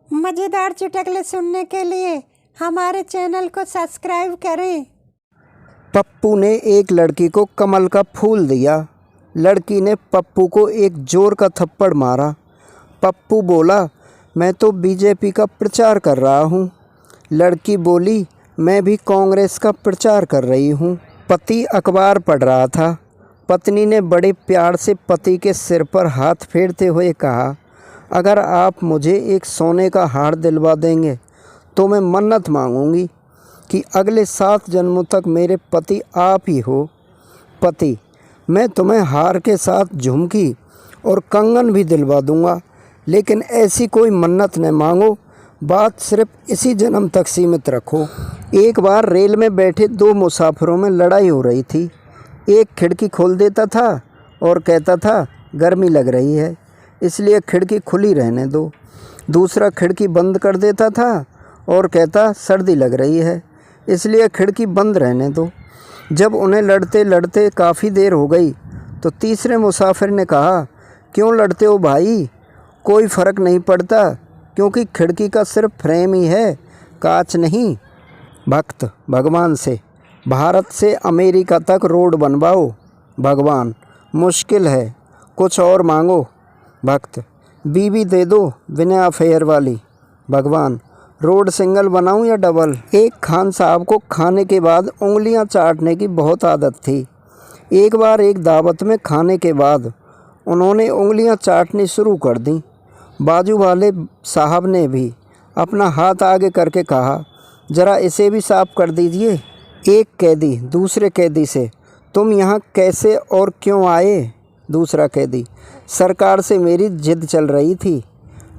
मज़ेदार चुटकुले सुनने के लिए हमारे चैनल को सब्सक्राइब करें। पप्पू ने एक लड़की को कमल का फूल दिया। लड़की ने पप्पू को एक जोर का थप्पड़ मारा। पप्पू बोला, मैं तो बीजेपी का प्रचार कर रहा हूँ। लड़की बोली, मैं भी कांग्रेस का प्रचार कर रही हूँ। पति अखबार पढ़ रहा था। पत्नी ने बड़े प्यार से पति के सिर पर हाथ फेरते हुए कहा, अगर आप मुझे एक सोने का हार दिलवा देंगे तो मैं मन्नत मांगूंगी कि अगले 7 जन्मों तक मेरे पति आप ही हो। पति, मैं तुम्हें हार के साथ झुमकी और कंगन भी दिलवा दूंगा, लेकिन ऐसी कोई मन्नत न मांगो, बात सिर्फ इसी जन्म तक सीमित रखो। एक बार रेल में बैठे 2 मुसाफिरों में लड़ाई हो रही थी। एक खिड़की खोल देता था और कहता था, गर्मी लग रही है इसलिए खिड़की खुली रहने दो। दूसरा खिड़की बंद कर देता था और कहता, सर्दी लग रही है इसलिए खिड़की बंद रहने दो। जब उन्हें लड़ते लड़ते काफ़ी देर हो गई तो तीसरे मुसाफिर ने कहा, क्यों लड़ते हो भाई? कोई फ़र्क नहीं पड़ता क्योंकि खिड़की का सिर्फ फ्रेम ही है, कांच नहीं। भक्त भगवान से, भारत से अमेरिका तक रोड बनवाओ। भगवान, मुश्किल है, कुछ और मांगो। भक्त, बीवी दे दो बिना अफेयर वाली। भगवान, रोड सिंगल बनाऊं या डबल? एक खान साहब को खाने के बाद उंगलियां चाटने की बहुत आदत थी। एक बार एक दावत में खाने के बाद उन्होंने उंगलियां चाटनी शुरू कर दी। बाजू वाले साहब ने भी अपना हाथ आगे करके कहा, ज़रा इसे भी साफ कर दीजिए। एक कैदी दूसरे कैदी से, तुम यहाँ कैसे और क्यों आए? दूसरा कैदी, सरकार से मेरी जिद चल रही थी।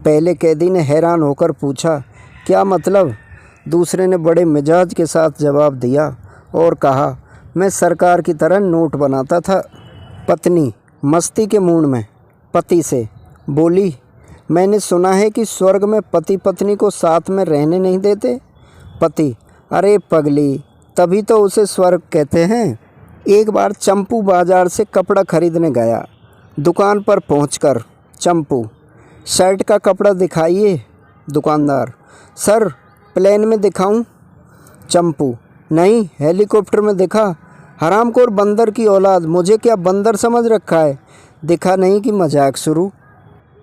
पहले कैदी ने हैरान होकर पूछा, क्या मतलब? दूसरे ने बड़े मिजाज के साथ जवाब दिया और कहा, मैं सरकार की तरह नोट बनाता था। पत्नी मस्ती के मूड में पति से बोली, मैंने सुना है कि स्वर्ग में पति पत्नी को साथ में रहने नहीं देते। पति, अरे पगली, तभी तो उसे स्वर्ग कहते हैं। एक बार चंपू बाजार से कपड़ा खरीदने गया। दुकान पर पहुंचकर चंपू, शर्ट का कपड़ा दिखाइए। दुकानदार, सर प्लेन में दिखाऊं? चंपू, नहीं, हेलीकॉप्टर में दिखा। हरामखोर बंदर की औलाद, मुझे क्या बंदर समझ रखा है? दिखा नहीं कि मजाक शुरू।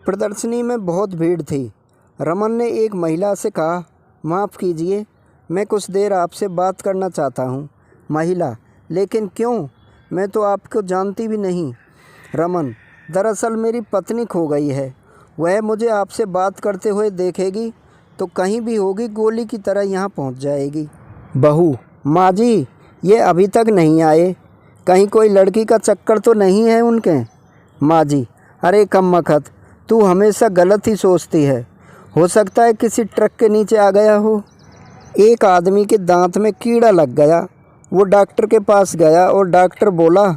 प्रदर्शनी में बहुत भीड़ थी। रमन ने एक महिला से कहा, माफ़ कीजिए, मैं कुछ देर आपसे बात करना चाहता हूँ। महिला, लेकिन क्यों? मैं तो आपको जानती भी नहीं। रमन, दरअसल मेरी पत्नी खो गई है। वह मुझे आपसे बात करते हुए देखेगी तो कहीं भी होगी गोली की तरह यहाँ पहुँच जाएगी। बहू, माँ जी, ये अभी तक नहीं आए, कहीं कोई लड़की का चक्कर तो नहीं है उनके? माँ जी, अरे कमबख्त, तू हमेशा गलत ही सोचती है। हो सकता है किसी ट्रक के नीचे आ गया हो। एक आदमी के दांत में कीड़ा लग गया। वो डॉक्टर के पास गया और डॉक्टर बोला,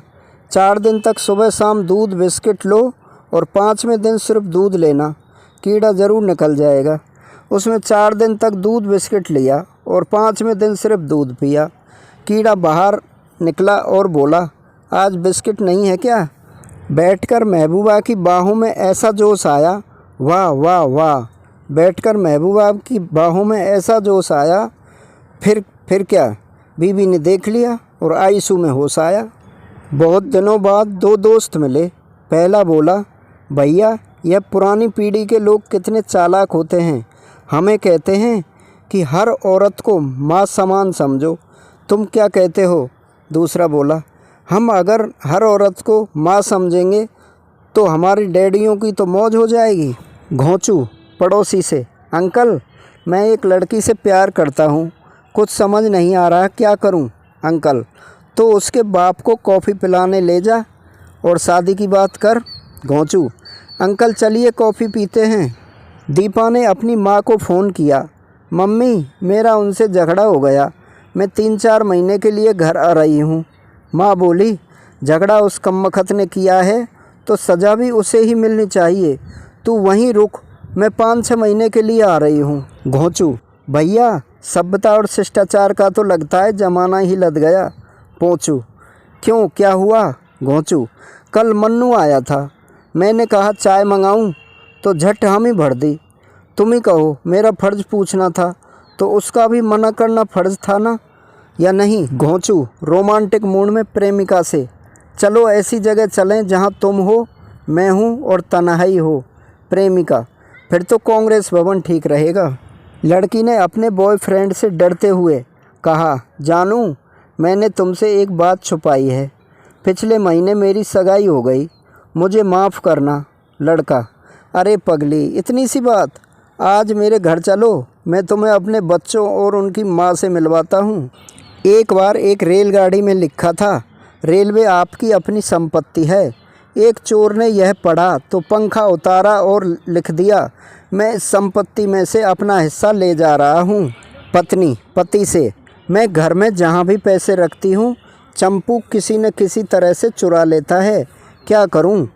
4 दिन तक सुबह शाम दूध बिस्किट लो और 5वें दिन सिर्फ दूध लेना, कीड़ा ज़रूर निकल जाएगा। उसमें 4 दिन तक दूध बिस्किट लिया और 5वें दिन सिर्फ दूध पिया। कीड़ा बाहर निकला और बोला, आज बिस्किट नहीं है क्या? बैठकर महबूबा की बाहों में ऐसा जोश आया, वाह वाह वाह। बैठकर महबूबा की बाहों में ऐसा जोश आया, फिर क्या? बीवी ने देख लिया और आईसू में होश आया। बहुत दिनों बाद 2 दोस्त मिले। पहला बोला, भैया, यह पुरानी पीढ़ी के लोग कितने चालाक होते हैं। हमें कहते हैं कि हर औरत को माँ समान समझो, तुम क्या कहते हो? दूसरा बोला, हम अगर हर औरत को माँ समझेंगे तो हमारी डैडियों की तो मौज हो जाएगी। घोंचू पड़ोसी से, अंकल, मैं एक लड़की से प्यार करता हूँ, कुछ समझ नहीं आ रहा क्या करूँ? अंकल, तो उसके बाप को कॉफ़ी पिलाने ले जा और शादी की बात कर। घोंचू, अंकल चलिए कॉफ़ी पीते हैं। दीपा ने अपनी माँ को फ़ोन किया, मम्मी, मेरा उनसे झगड़ा हो गया, मैं 3-4 महीने के लिए घर आ रही हूँ। माँ बोली, झगड़ा उस कमबख्त ने किया है तो सज़ा भी उसे ही मिलनी चाहिए, तू वहीं रुक, मैं 5-6 महीने के लिए आ रही हूँ। घोंचू, भैया, सभ्यता और शिष्टाचार का तो लगता है ज़माना ही लद गया। पोंचू, क्यों, क्या हुआ? घोंचू, कल मन्नू आया था, मैंने कहा चाय मंगाऊं तो झट हम ही भर दी। तुम ही कहो, मेरा फ़र्ज़ पूछना था तो उसका भी मना करना फ़र्ज़ था ना, या नहीं? घोंचू रोमांटिक मूड में प्रेमिका से, चलो ऐसी जगह चलें जहाँ तुम हो, मैं हूँ और तन्हाई हो। प्रेमिका, फिर तो कांग्रेस भवन ठीक रहेगा। लड़की ने अपने बॉयफ्रेंड से डरते हुए कहा, जानू मैंने तुमसे एक बात छुपाई है, पिछले महीने मेरी सगाई हो गई, मुझे माफ़ करना। लड़का, अरे पगली, इतनी सी बात, आज मेरे घर चलो, मैं तुम्हें अपने बच्चों और उनकी माँ से मिलवाता हूँ। एक बार एक रेलगाड़ी में लिखा था, रेलवे आपकी अपनी संपत्ति है। एक चोर ने यह पढ़ा तो पंखा उतारा और लिख दिया, मैं इस संपत्ति में से अपना हिस्सा ले जा रहा हूँ। पत्नी पति से, मैं घर में जहाँ भी पैसे रखती हूँ, चंपू किसी न किसी तरह से चुरा लेता है, क्या करूँ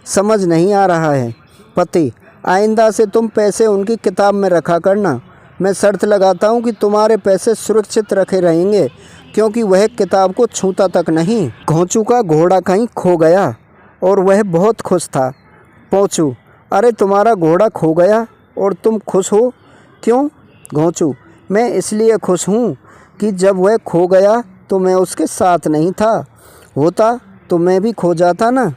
समझ नहीं आ रहा है। पति, आइंदा से तुम पैसे उनकी किताब में रखा करना, मैं शर्त लगाता हूँ कि तुम्हारे पैसे सुरक्षित रखे रहेंगे, क्योंकि वह किताब को छूता तक नहीं। घोंचू का घोड़ा कहीं खो गया और वह बहुत खुश था। पोंचू, अरे तुम्हारा घोड़ा खो गया और तुम खुश हो, क्यों? घोंचू, मैं इसलिए खुश हूँ कि जब वह खो गया तो मैं उसके साथ नहीं था, होता तो मैं भी खो जाता ना।